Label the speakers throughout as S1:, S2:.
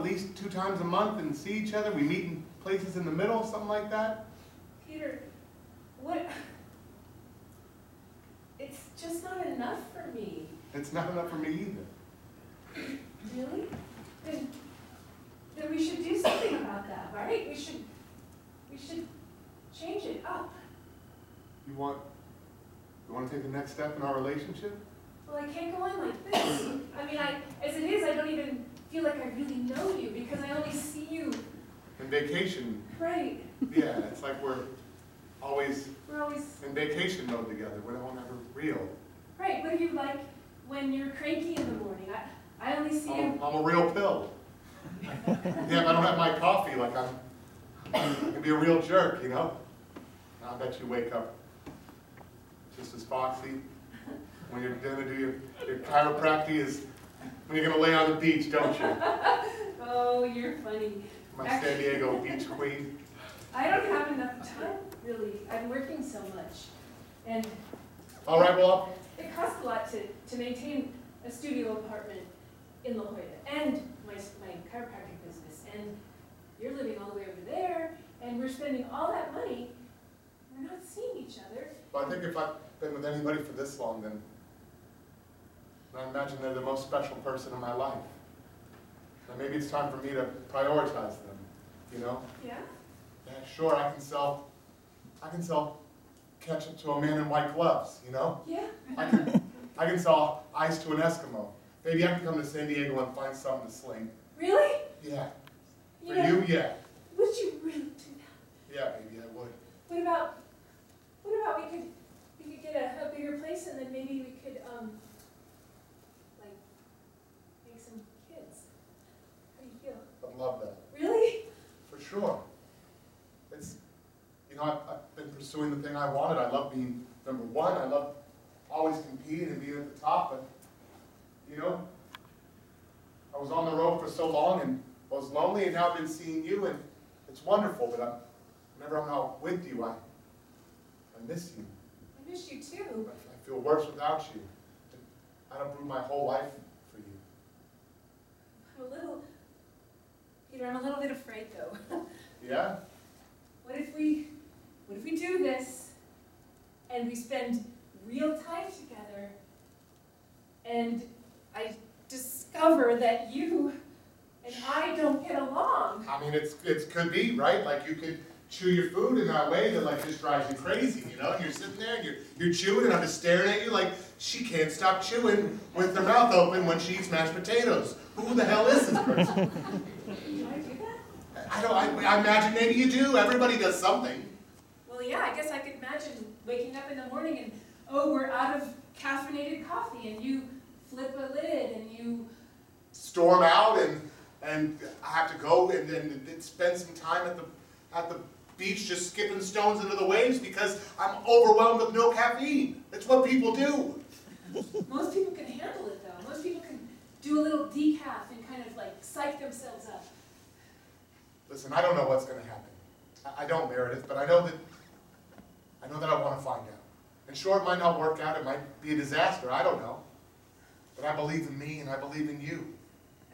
S1: least 2 times a month and see each other? We meet in places in the middle, something like that?
S2: Peter, what? It's just not enough for me.
S1: It's not enough for me either.
S2: Really? Then we should do something about that, right? We should change it up.
S1: You want to take the next step in our relationship?
S2: Well, I can't go on like this. I mean, as it is, I don't even feel like I really know you because I only see you.
S1: In vacation.
S2: Right.
S1: Yeah, it's like we're always
S2: in
S1: vacation mode together. We're not ever real.
S2: Right. What do you like when you're cranky in the morning? I only see you.
S1: I'm a real pill. Yeah, if I don't have my coffee, like I can be a real jerk, you know? I bet you wake up just as foxy when you're going to do your chiropractic is when you're going to lay on the beach, don't you?
S2: Oh, you're funny.
S1: My San Diego beach queen.
S2: I don't have enough time, really. I'm working so much. And
S1: all right, well,
S2: it costs a lot to maintain a studio apartment in La Jolla and my chiropractic business. And you're living all the way over there, and we're spending all that money. We're not seeing each other.
S1: Well, I think if I've been with anybody for this long, then I imagine they're the most special person in my life. And maybe it's time for me to prioritize them, you know?
S2: Yeah?
S1: Yeah, sure, I can sell ketchup to a man in white gloves, you know?
S2: Yeah.
S1: I can sell ice to an Eskimo. Maybe I can come to San Diego and find something to sling.
S2: Really?
S1: Yeah. For you, yeah.
S2: Would you really do that?
S1: Yeah, maybe I would.
S2: What about we could get a bigger place and then maybe we could like make some kids. How do you feel?
S1: I'd love that.
S2: Really?
S1: For sure. It's, you know, I've been pursuing the thing I wanted. I love being number one. I love always competing and being at the top. But, you know, I was on the road for so long and I was lonely, and now I've been seeing you, and it's wonderful. But whenever I'm out with you, I miss you.
S2: I miss you too.
S1: I feel worse without you. I'd uproot my whole life for you.
S2: Peter, I'm a little bit afraid though.
S1: Yeah?
S2: What if we do this and we spend real time together and I discover that you and I don't get along?
S1: I mean, it could be, right? Like you could chew your food in that way that like just drives you crazy, you know? And you're sitting there and you're chewing and I'm just staring at you like she can't stop chewing with her mouth open when she eats mashed potatoes. Who the hell is this person?
S2: Do I do that?
S1: I imagine maybe you do. Everybody does something.
S2: Well, yeah, I guess I could imagine waking up in the morning and, oh, we're out of caffeinated coffee, and you flip a lid and you
S1: storm out and I have to go and spend some time at the beach just skipping stones into the waves because I'm overwhelmed with no caffeine. That's what people do.
S2: Most people can handle it, though. Most people can do a little decaf and kind of like psych themselves up.
S1: Listen, I don't know what's going to happen. I don't, Meredith, but I know that I want to find out. And sure, it might not work out. It might be a disaster. I don't know. But I believe in me and I believe in you.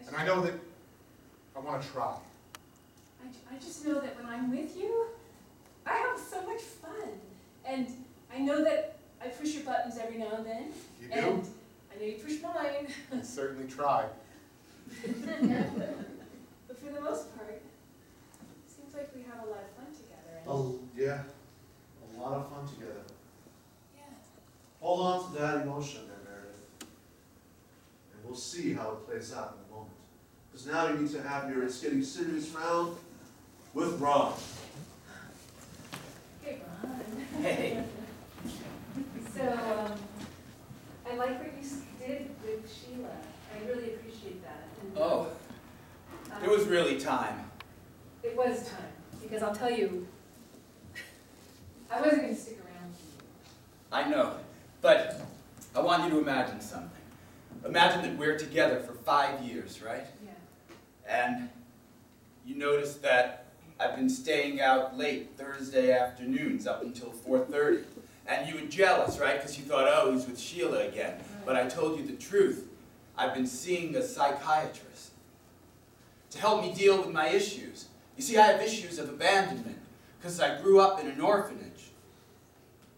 S1: And I know that I want to try.
S2: I just know that when I'm with you, I have so much fun. And I know that I push your buttons every now and then.
S1: You do?
S2: And I know you push mine.
S1: I certainly try.
S2: But for the most part, it seems like we have a lot of fun together. And
S3: Oh, yeah. A lot of fun together.
S2: yeah.
S3: Hold on to that emotion there, Meredith. And we'll see how it plays out in a moment. Because now you need to have your It's Getting Serious round with Ron.
S2: Hey, Ron.
S4: Hey.
S2: So, I like what you did with Sheila. I really appreciate that. And,
S4: Oh, it was really time.
S2: It was time, because I'll tell you, I wasn't going to stick around.
S4: I know, but I want you to imagine something. Imagine that we're together for 5 years, right?
S2: Yeah.
S4: And you notice that I've been staying out late Thursday afternoons up until 4:30. And you were jealous, right? Because you thought, oh, he's with Sheila again.
S2: Right.
S4: But I told you the truth. I've been seeing a psychiatrist. to help me deal with my issues. You see, I have issues of abandonment because I grew up in an orphanage.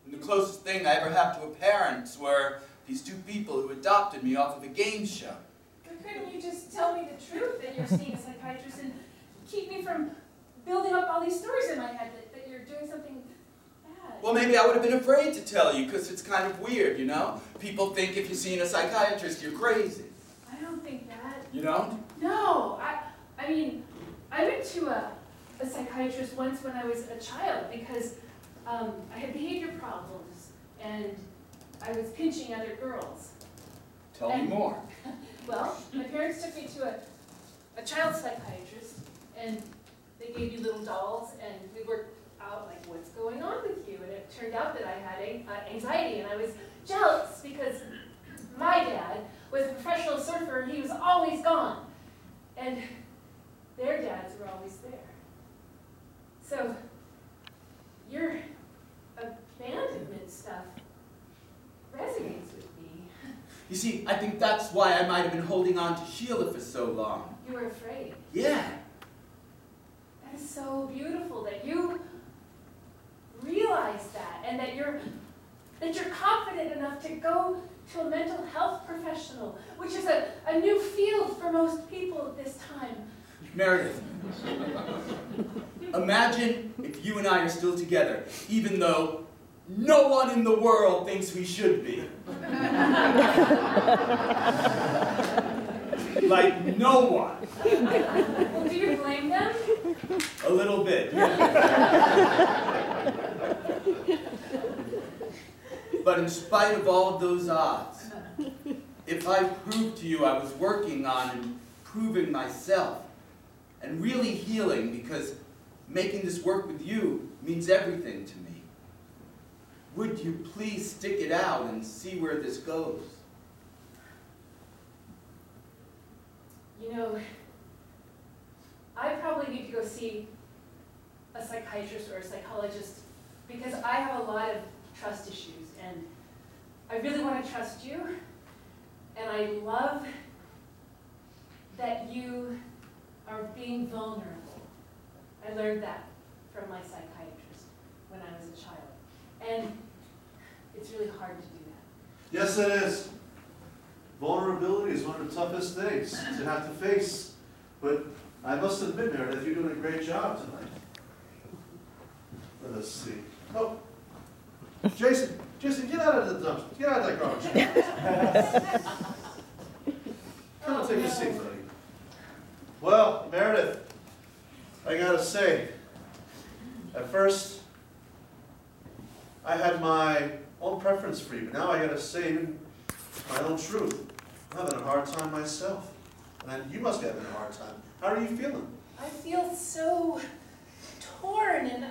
S4: And the closest thing I ever had to a parents were these two people who adopted me off of a game show.
S2: But couldn't you just tell me the truth that you're seeing a psychiatrist and keep me from building up all these stories in my head that you're doing something bad?
S4: Well, maybe I would have been afraid to tell you because it's kind of weird, you know? People think if you're seeing a psychiatrist, you're crazy.
S2: I don't think that.
S4: You don't?
S2: No, I mean, I went to a psychiatrist once when I was a child because I had behavior problems and I was pinching other girls.
S4: Tell me more.
S2: Well, my parents took me to a child psychiatrist and they gave you little dolls and we worked out like what's going on with you, and it turned out that I had anxiety and I was jealous because my dad was a professional surfer and he was always gone and their dads were always there. So your abandonment stuff resonates with me.
S4: You see, I think that's why I might have been holding on to Sheila for so long.
S2: You were afraid.
S4: Yeah.
S2: That is so beautiful that you realize that and that you're confident enough to go to a mental health professional, which is a new field for most people at this time.
S4: Meredith, imagine if you and I are still together, even though no one in the world thinks we should be. Like, no one.
S2: Well, do you blame them?
S4: A little bit, yeah. But in spite of all of those odds, if I proved to you I was working on improving myself and really healing, because making this work with you means everything to me, would you please stick it out and see where this goes?
S2: You know, I probably need to go see a psychiatrist or a psychologist because I have a lot of trust issues and I really want to trust you, and I love that you are being vulnerable. I learned that from my psychiatrist when I was a child, and it's really hard to do that.
S3: Yes, it is. Vulnerability is one of the toughest things to have to face. But I must admit, Meredith, you're doing a great job tonight. Let us see. Oh, Jason, get out of the dumpster. Get out of that garbage. Come and take a seat, buddy. Well, Meredith, I gotta say, at first, I had my own preference for you, but now I gotta say even my own truth. I'm having a hard time myself. And you must be having a hard time. How are you feeling?
S2: I feel so torn, and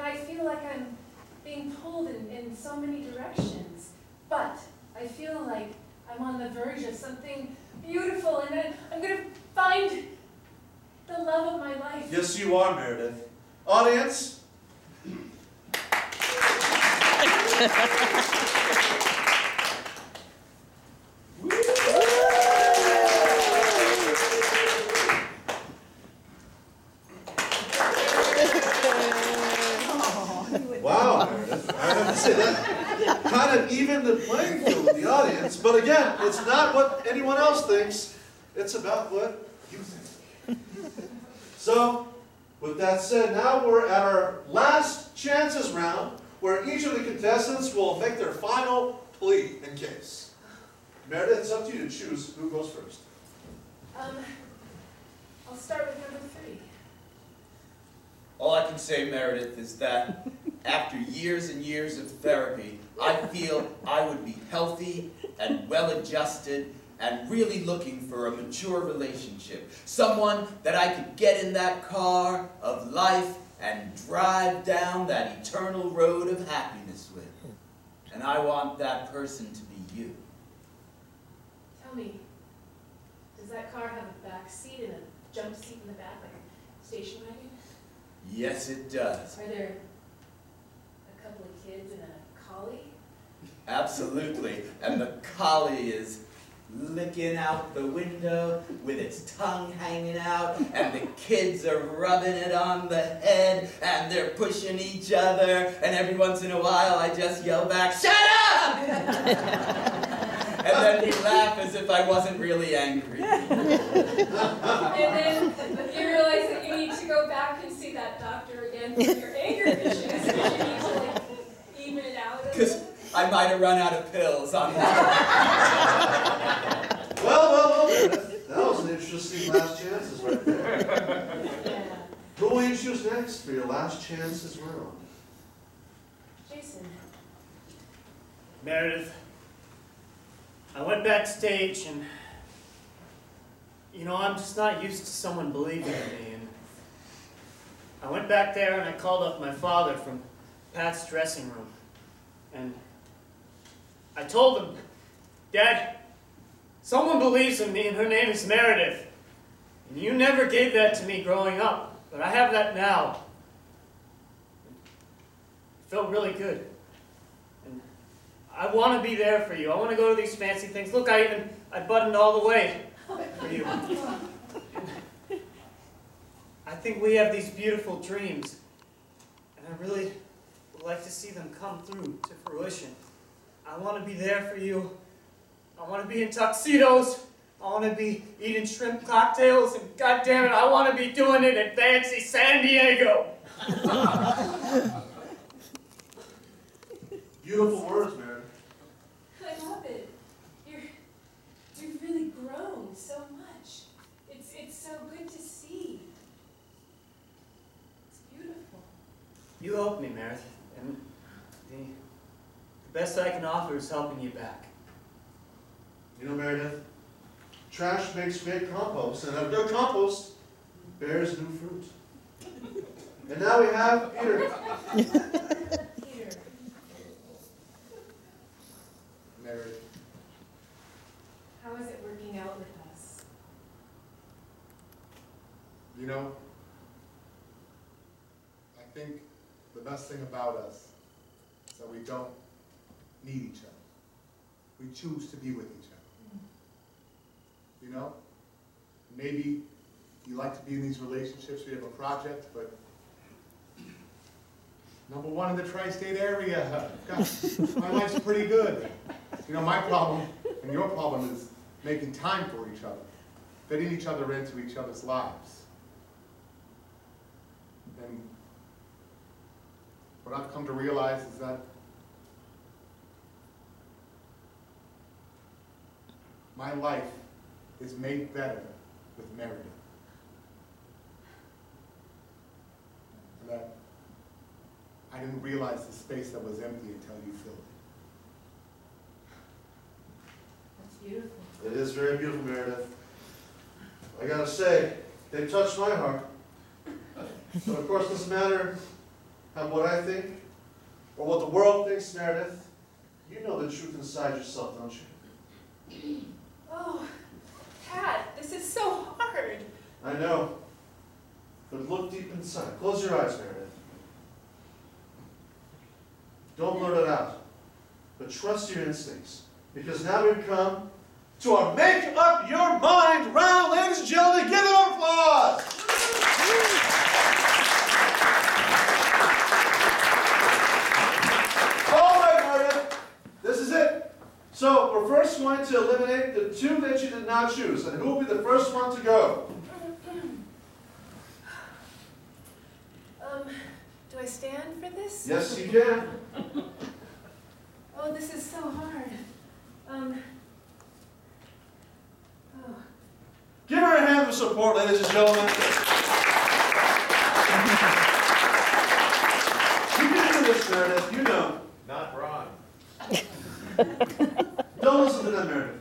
S2: I feel like I'm being pulled in so many directions. But I feel like I'm on the verge of something beautiful, and I'm going to find the love of my life.
S3: Yes, you are, Meredith. Audience? Wow, Meredith. I have to say that kind of evened the playing field with the audience. But again, it's not what anyone else thinks. It's about what you think. So, with that said, now we're at our last chances round, where each of the contestants will make their final plea and case. Meredith, it's up to you to choose who goes first.
S2: I'll start with number 3.
S4: All I can say, Meredith, is that after years and years of therapy, I feel I would be healthy and well-adjusted and really looking for a mature relationship. Someone that I could get in that car of life and drive down that eternal road of happiness with. And I want that person to be you.
S2: Tell me, does that car have a back seat and a jump seat in the back, like a station wagon?
S4: Yes, it does.
S2: Are there a couple of kids and a collie?
S4: Absolutely. And the collie is licking out the window with its tongue hanging out, and the kids are rubbing it on the head, and they're pushing each other, and every once in a while I just yell back, "Shut up!" And then we laugh as if I wasn't really angry.
S2: And then you realize that you need to go back and see that doctor again for your anger issues, because you need to like even it out a
S4: Because
S2: little.
S4: I might have run out of pills on that.
S3: Well, that was an interesting last chances right there.
S2: Yeah.
S3: Who will you choose next for your last chances round?
S2: Jason.
S5: Meredith, I went backstage and, I'm just not used to someone believing in me. And I went back there and I called up my father from Pat's dressing room. And I told him, "Dad, someone believes in me and her name is Meredith. And you never gave that to me growing up, but I have that now." It felt really good. And I want to be there for you. I want to go to these fancy things. Look, I buttoned all the way for you. And I think we have these beautiful dreams, and I really would like to see them come through to fruition. I want to be there for you. I want to be in tuxedos. I want to be eating shrimp cocktails, and goddammit, I want to be doing it in fancy San Diego.
S3: Beautiful words, Meredith.
S2: I love it. You've really grown so much. It's so good to see. It's beautiful.
S5: You helped me, Meredith, and the best I can offer is helping you back.
S3: Meredith, trash makes great compost, and a good compost bears new fruit. And now we have Peter.
S2: Peter.
S1: Meredith,
S2: How is it working out with us?
S1: I think the best thing about us is that we don't need each other. We choose to be with each other. Maybe you like to be in these relationships, we have a project, but number one in the tri-state area, gosh, my life's pretty good. My problem and your problem is making time for each other, fitting each other into each other's lives. And what I've come to realize is that my life is made better with Meredith. And that I didn't realize the space that was empty until you filled it.
S2: That's beautiful.
S3: It is very beautiful, Meredith. I gotta say, they touched my heart. But of course, it doesn't matter what I think or what the world thinks, Meredith. You know the truth inside yourself, don't you?
S2: Oh, Pat, this is so hard.
S3: I know. But look deep inside. Close your eyes, Meredith. Don't blurt it out. But trust your instincts. Because now we've come to our Make Up Your Mind round, ladies and gentlemen. Give it an applause! All right, Meredith. This is it. So we're first going to eliminate the two that you did not choose. And who will be the first one to go?
S2: Do I stand for this?
S3: Yes, you can.
S2: Oh, this is so hard. Oh.
S3: Give her a hand of support, ladies and gentlemen. You can do this, Meredith. You know.
S6: Not wrong.
S3: Don't listen to them, Meredith.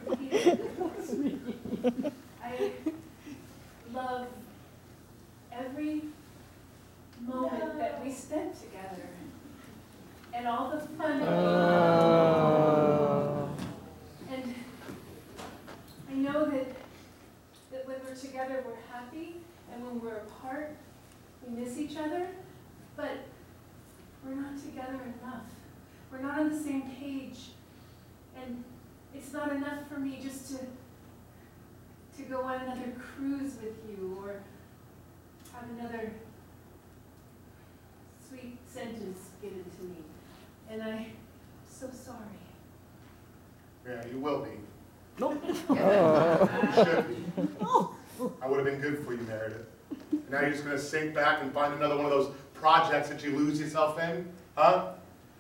S2: I love every moment that we spent together and all the fun that we had. And I know that when we're together we're happy, and when we're apart we miss each other, but we're not together enough. We're not on the same page. And it's not enough for me just to go on another cruise with you or have another sweet sentence given to me. And I'm so sorry.
S1: Yeah, you will be.
S6: Nope.
S1: You should be. I would have been good for you, Meredith. And now you're just going to sink back and find another one of those projects that you lose yourself in? Huh?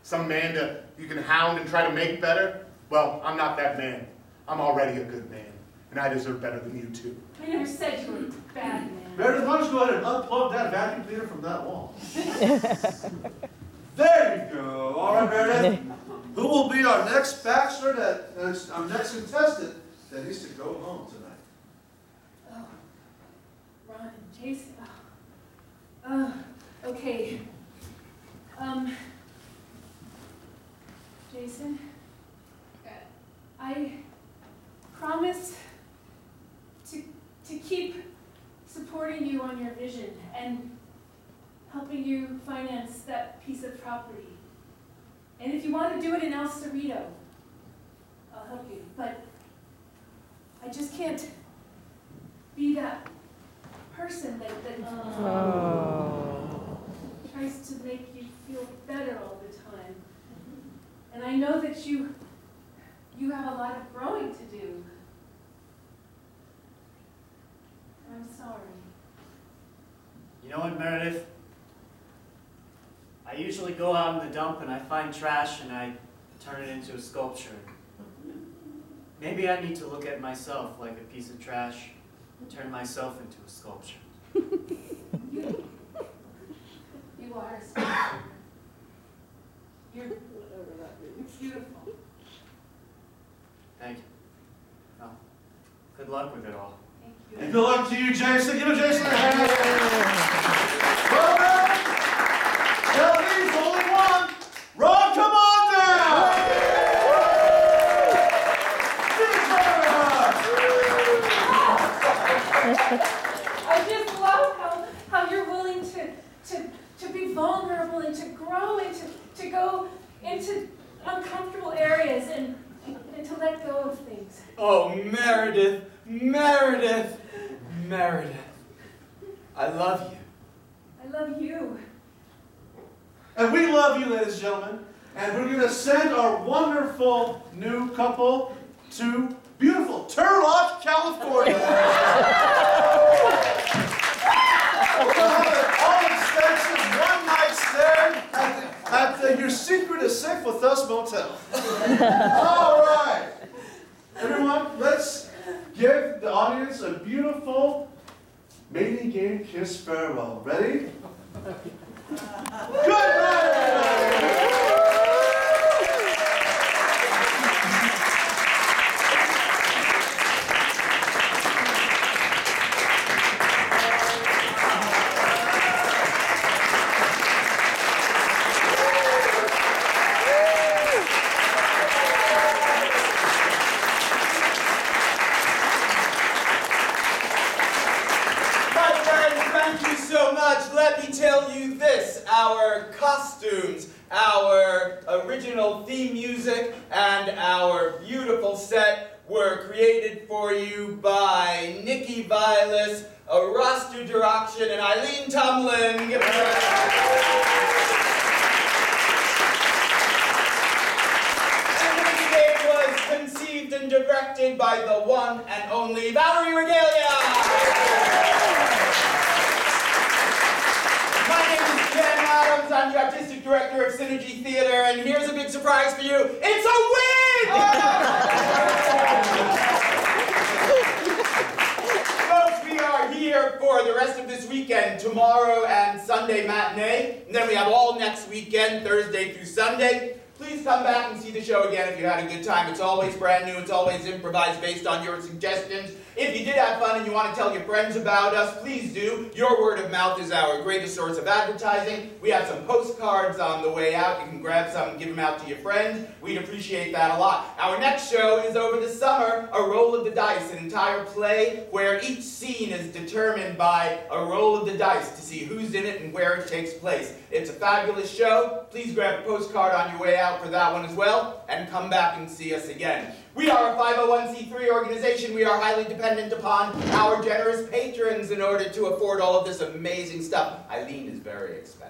S1: Some man you can hound and try to make better? Well, I'm not that man. I'm already a good man. And I deserve better than you too.
S2: I never said you were a bad man.
S3: Meredith, why don't you go ahead and unplug that vacuum cleaner from that wall? There you go. All right, Meredith. Who will be our next bachelor, our next contestant that needs to go home tonight?
S2: Oh, Ron and Jason. Okay. Jason, I promise to keep supporting you on your vision and helping you finance that piece of property. And if you want to do it in El Cerrito, I'll help you. But I just can't be that person that tries to make you feel better all the time. And I know that you have a lot of growing to do. I'm sorry.
S5: You know what, Meredith? I usually go out in the dump and I find trash and I turn it into a sculpture. Maybe I need to look at myself like a piece of trash and turn myself into a sculpture.
S2: You are a sculpture. You're beautiful.
S5: Thank you. Well, good luck with it all.
S2: Thank you.
S3: And good luck to you, Jason. Give him Jason a hand. Well done. Now leaves only one. Ron, come on down.
S2: I just love how you're willing to be vulnerable and to grow and to go into uncomfortable areas and to let go of things.
S4: Oh, Meredith, Meredith, Meredith. I love you.
S2: I love you.
S3: And we love you, ladies and gentlemen. And we're going to send our wonderful new couple to beautiful Turlock, California. We'll have an all-expensive one-night stay at the Your Secret is Safe With Us motel. All right. Everyone, let's give the audience a beautiful mating game kiss farewell. Ready? Good night, everybody.
S4: Let me tell you this, our costumes, our original theme music, and our beautiful set were created for you by Nikki Vilas, Arastu Durakshin, and Eileen Tumlin. Give it a round. Was conceived and directed by the one and only Valerie Regalia. My name is Ken Adams. I'm the artistic director of Synergy Theater, and here's a big surprise for you. It's a wig! Folks, we are here for the rest of this weekend, tomorrow and Sunday matinee, and then we have all next weekend, Thursday through Sunday. Please come back and see the show again if you had a good time. It's always brand new. It's always improvised based on your suggestions. If you did have fun and you want to tell your friends about us, please do. Your word of mouth is our greatest source of advertising. We have some postcards on the way out. You can grab some and give them out to your friends. We'd appreciate that a lot. Our next show is over the summer, A Roll of the Dice, an entire play where each scene is determined by a roll of the dice to see who's in it and where it takes place. It's a fabulous show. Please grab a postcard on your way out. out for that one as well, and come back and see us again. We are a 501c3 organization. We are highly dependent upon our generous patrons in order to afford all of this amazing stuff. Eileen is very expensive.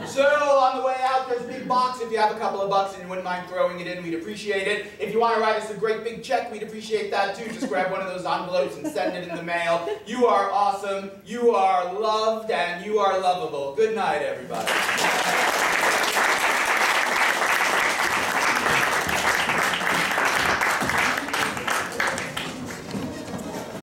S4: So, on the way out, there's a big box. If you have a couple of bucks and you wouldn't mind throwing it in, we'd appreciate it. If you want to write us a great big check, we'd appreciate that too. Just grab one of those envelopes and send it in the mail. You are awesome, you are loved, and you are lovable. Good night, everybody.